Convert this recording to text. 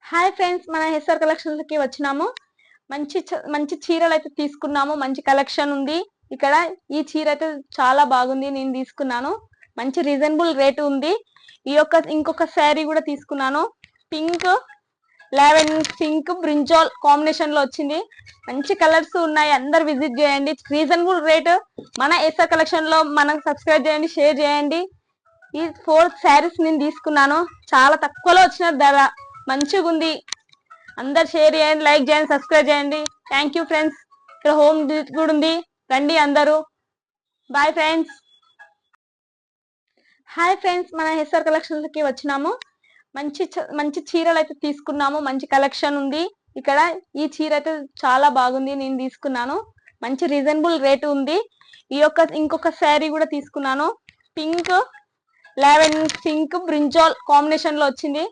Hi friends, మన SR collections కి వచ్చినాము. మంచి చీరలు అయితే తీసుకున్నాము. మంచి కలెక్షన్ ఉంది ఇక్కడ. ఈ చీర అయితే చాలా బాగుంది, నేను తీసుకున్నాను. మంచి రీజనబుల్ రేట్ ఉంది. ఇంకొక శారీ కూడా తీసుకున్నాను. Pink, lavender pink, brinjal combination లో వచ్చింది. మంచి కలర్స్ ఉన్నాయి, అందరు విజిట్ చేయండి. రీజనబుల్ రేట్ మన ఎస్ఆర్ కలెక్షన్ లో. మనం సబ్స్క్రైబ్ చేయండి, షేర్ చేయండి. ఈ 4 శారీస్ నేను తీసుకున్నాను. చాలా తక్కువలో వచ్చిన ధర, మంచిగా ఉంది. అందరు షేర్ చేయండి, లైక్ చేయండి, సబ్స్క్రైబ్ చేయండి. Thank you friends. ఇక్కడ హోమ్ విజిట్ కూడా ఉంది, రండి అందరూ. Bye friends. హాయ్ ఫ్రెండ్స్, మన ఎస్ఆర్ కలెక్షన్స్ కి వచ్చినాము. మంచి చీరలు అయితే తీసుకున్నాము. మంచి కలెక్షన్ ఉంది ఇక్కడ. ఈ చీర అయితే చాలా బాగుంది, నేను తీసుకున్నాను. మంచి రీజనబుల్ రేట్ ఉంది. ఇంకొక శారీ కూడా తీసుకున్నాను. Pink, lavender pink, brinjal combination లో వచ్చింది.